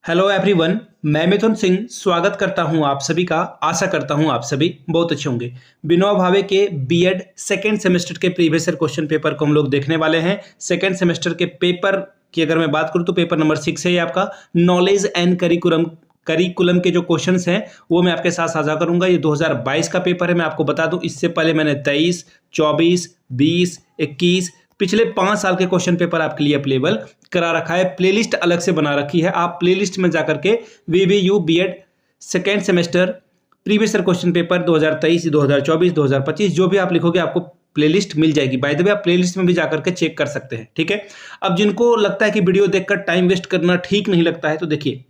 Hello everyone, मैं मिथुन सिंह स्वागत करता हूं आप सभी का। आशा करता हूं आप सभी बहुत अच्छे होंगे। विनोबा भावे के बीएड सेकेंड सेमेस्टर के प्रीवियस ईयर क्वेश्चन पेपर को हम लोग देखने वाले हैं। सेकेंड सेमेस्टर के पेपर की अगर मैं बात करूं तो पेपर नंबर 6 है ये आपका। नॉलेज एंड करिकुलम के जो क्वेश्चंस हैं वो मैं आपके साथ साझा करूंगा। ये 2022 का पेपर है। मैं आपको बता दूं इससे पहले मैंने 23, 24, 20, 21 पिछले 5 साल के क्वेश्चन पेपर आपके लिए अवेलेबल करा रखा है। प्लेलिस्ट अलग से बना रखी है। आप प्लेलिस्ट में जाकर के VBU B Ed second semester previous year question paper 2023, 2024, 2025 जो भी आप लिखोगे आपको प्लेलिस्ट मिल जाएगी। बाय द वे आप प्लेलिस्ट में भी जाकर के चेक कर सकते हैं, ठीक है। अब जिनको लगता है कि वीडियो देखकर टाइम वेस्ट करना ठीक नहीं लगता है तो देखिए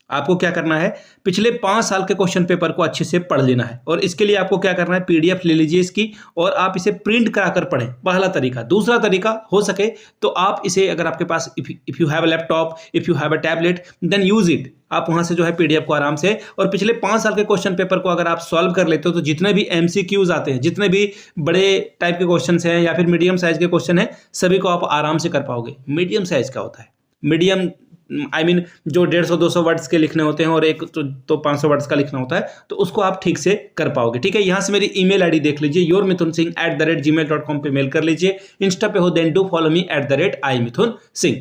आपको क्या करना है, पिछले 5 साल के क्वेश्चन पेपर को अच्छे से पढ़ लेना है। और इसके लिए आपको क्या करना है, पीडीएफ ले लीजिए इसकी और आप इसे प्रिंट कराकर पढ़ें। पहला तरीका। दूसरा तरीका हो सके तो आप इसे, अगर आपके पास if you have a laptop, if you have a tablet, then use it. आप वहां से जो है पीडीएफ को आराम से और पिछले 5 साल के क्वेश्चन पेपर को अगर आप सॉल्व कर लेते हो तो जितने भी एमसीक्यूज आते हैं, जितने भी बड़े टाइप के क्वेश्चन हैं या फिर मीडियम साइज के क्वेश्चन हैं, सभी को आप आराम से कर पाओगे। मीडियम साइज का होता है, मीडियम जो 150-200 वर्ड्स के लिखने होते हैं और एक तो 500 वर्ड्स का लिखना होता है, तो उसको आप ठीक से कर पाओगे, ठीक है। यहां से मेरी ईमेल आईडी देख लीजिए, yourmithunsingh@gmail.com पे मेल कर लीजिए। इंस्टा पे हो then do follow me @imithunsingh।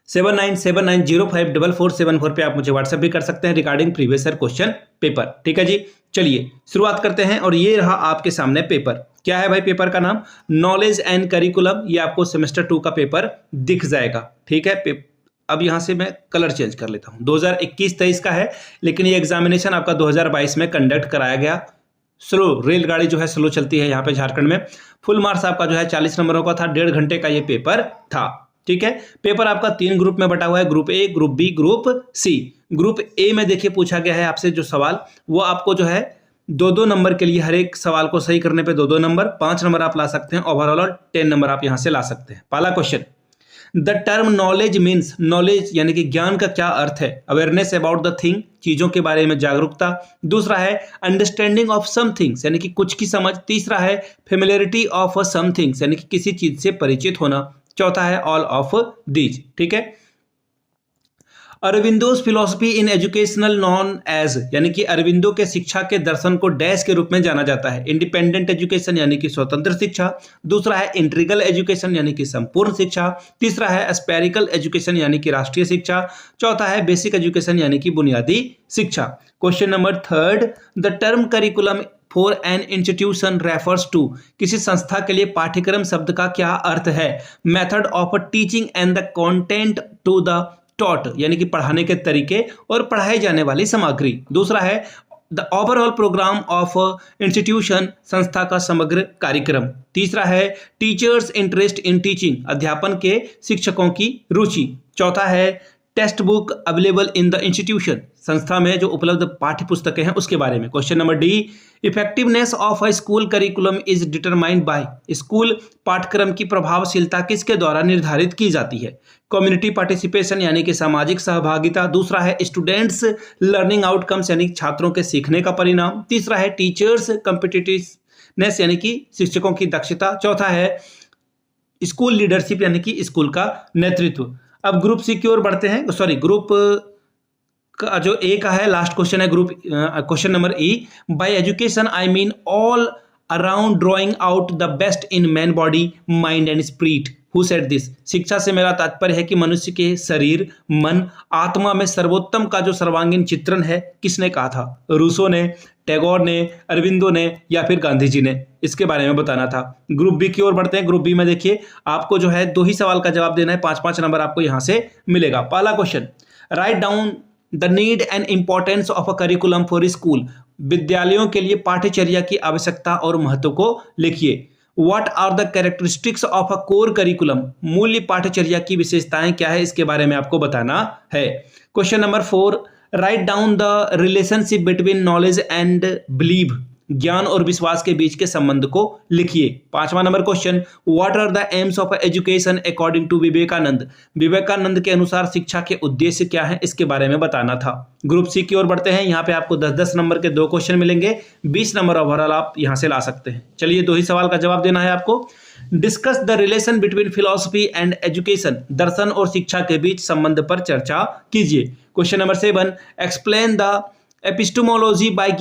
7979054474 पे आप मुझे व्हाट्सएप भी कर सकते हैं regarding previous year question paper, ठीक है जी। चलिए शुरुआत करते हैं और ये रहा आपके सामने पेपर। क्या है भाई पेपर का नाम? Knowledge and curriculum. ये आपको सेमेस्टर 2 का पेपर दिख जाएगा, ठीक है। अब यहां से मैं कलर चेंज कर लेता हूं। 2021-23 का है, लेकिन ये एग्जामिनेशन आपका 2022 में कंडक्ट कराया गया। स्लो रेलगाड़ी जो है स्लो चलती है यहाँ पे झारखंड में। फुल मार्क्स आपका जो है 40 नंबरों का था। 1.5 घंटे का ये पेपर था, ठीक है। पेपर आपका 3 ग्रुप में बटा हुआ है, group A, group B, group C. Group A में देखिए पूछा गया है आपसे जो सवाल, वो आपको जो है 2-2 नंबर के लिए, हर एक सवाल को सही करने पे 2-2 नंबर, 5 नंबर आप ला सकते हैं ओवरऑल और 10 नंबर आप यहां से ला सकते हैं। पहला question, the term knowledge means, knowledge यानी कि ज्ञान का क्या अर्थ है? अवेयरनेस अबाउट द थिंग, चीजों के बारे में जागरूकता। दूसरा है अंडरस्टैंडिंग ऑफ सम थिंग्स, यानी कि कुछ की समझ। तीसरा है फेमिलियरिटी ऑफ सम थिंग्स, यानी कि किसी चीज से परिचित होना। चौथा है ऑल ऑफ दीज, ठीक है। Aurobindo's philosophy in educational known as, यानी कि अरविंदो के शिक्षा के दर्शन को डैश के रूप में जाना जाता है। इंडिपेंडेंट एजुकेशन यानी कि स्वतंत्र शिक्षा। दूसरा है इंटीग्रल एजुकेशन यानी कि संपूर्ण शिक्षा। तीसरा है एस्पेरिकल एजुकेशन यानी कि राष्ट्रीय शिक्षा। चौथा है बेसिक एजुकेशन यानी कि बुनियादी शिक्षा। Question number 3, the term curriculum for an institution refers to, किसी संस्था के लिए पाठ्यक्रम शब्द का क्या अर्थ है? Method of teaching and the content to the taught, यानी कि पढ़ाने के तरीके और पढ़ाई जाने वाली सामग्री। दूसरा है the overall programme of institution, संस्था का समग्र कार्यक्रम। तीसरा है टीचर्स इंटरेस्ट इन टीचिंग, अध्यापन के शिक्षकों की रुचि। चौथा है text book available in the institution, संस्था में जो उपलब्ध पाठ्य पुस्तकें हैं उसके बारे में। Question number D, effectiveness of a school curriculum is determined by, school पाठ्यक्रम की प्रभावशीलता किसके द्वारा निर्धारित की जाती है? कम्युनिटी पार्टिसिपेशन यानी कि सामाजिक सहभागिता। दूसरा है स्टूडेंट्स लर्निंग आउटकम्स, यानी छात्रों के सीखने का परिणाम। तीसरा है टीचर्स कॉम्पिटिटिवनेस, यानी कि शिक्षकों की दक्षता। चौथा है स्कूल लीडरशिप, यानी कि स्कूल का नेतृत्व। अब ग्रुप सी की ओर बढ़ते हैं। ग्रुप का जो ए का है लास्ट क्वेश्चन है group question number E, bye education I mean all around drawing out the best in man body mind and spirit, who said this, शिक्षा से मेरा तात्पर्य है कि मनुष्य के शरीर, मन, आत्मा में सर्वोत्तम का जो सर्वांगीण चित्रण है, किसने कहा था? रूसो ने, टैगोर ने, अरविंदो ने या फिर गांधी जी ने? इसके बारे में बताना था। ग्रुप बी की ओर बढ़ते हैं। ग्रुप बी में देखिए आपको जो है 2 ही सवाल का जवाब देना है, 5-5 नंबर आपको यहां से मिलेगा। पहला question, write down the need and importance of a curriculum for school, विद्यालयों के लिए पाठ्यचर्या की आवश्यकता और महत्व को लिखिए। What are the characteristics of a core curriculum, मूल्य पाठ्यचर्या की विशेषताएं क्या है, इसके बारे में आपको बताना है। Question number 4, write down the relationship between knowledge and believe, ज्ञान और विश्वास के बीच के संबंध को लिखिए। 5वां number question, what are the aims of education according to Vivekananda, Vivekananda के अनुसार शिक्षा के उद्देश्य क्या है, इसके बारे में बताना था। ग्रुप सी की ओर बढ़ते हैं। यहाँ पे आपको 10-10 नंबर के 2 क्वेश्चन मिलेंगे, 20 नंबर ओवरऑल आप यहाँ से ला सकते हैं। चलिए 2 ही सवाल का जवाब देना है आपको। Discuss the relation between philosophy and education, दर्शन और शिक्षा के बीच संबंध पर चर्चा कीजिए। Question number 7, explain the epistemology by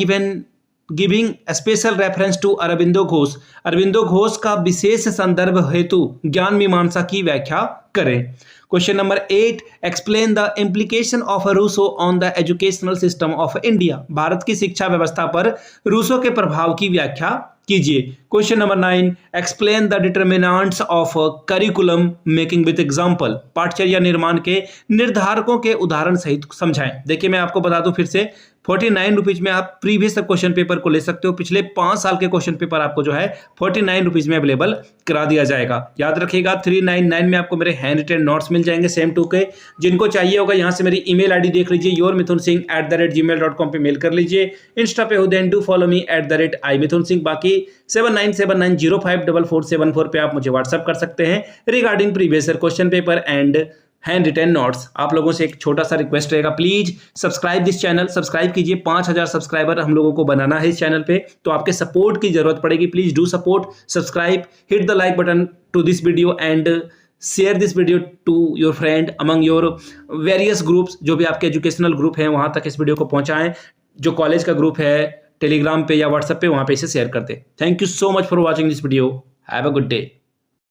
giving special reference to Aurobindo Ghosh, Aurobindo Ghosh का विशेष संदर्भ हेतु ज्ञान मीमांसा की व्याख्या करें। Question number 8, explain the implication of Rousseau on the educational system of India, Bharat की शिक्षा व्यवस्था पर रूसो के प्रभाव की व्याख्या कीजिए। Question number 9, explain the determinants of curriculum making with example, पाठ्यचर्या निर्माण के निर्धारकों के उदाहरण सहित समझाएं। देखिए मैं आपको बता दूं फिर से, 49 रुपीज में आप प्रीवियस क्वेश्चन पेपर को ले सकते हो। पिछले 5 साल के क्वेश्चन पेपर आपको जो है 49 रुपीज में अवेलेबल करा दिया जाएगा। याद रखिएगा 399 में आपको मेरे हैंड रिटेन नोट्स मिल जाएंगे सेम टू के। जिनको चाहिए होगा यहाँ से मेरी ईमेल आईडी देख लीजिए, yourmithunsingh@gmail.com पे मेल कर लीजिए। इंस्टा पे हो then do follow me @imithunsingh। बाकी 7979054474 पे आप मुझे व्हाट्सअप कर सकते हैं regarding previous year question paper and hand retain notes. आप लोगों से एक छोटा सा रिक्वेस्ट रहेगा, please subscribe this channel, subscribe कीजिए। 5000 सब्सक्राइबर हम लोगों को बनाना है इस चैनल पे, तो आपके सपोर्ट की जरूरत पड़ेगी। Please do support, subscribe, hit the like button to this video and share this video to your friend among your various groups. जो भी आपके एजुकेशनल ग्रुप हैं वहां तक इस वीडियो को पहुंचाएं। जो कॉलेज का ग्रुप है टेलीग्राम पे या व्हाट्सएप पे, वहां पे इसे शेयर करते। Thank you so much for watching this video. Have a good day.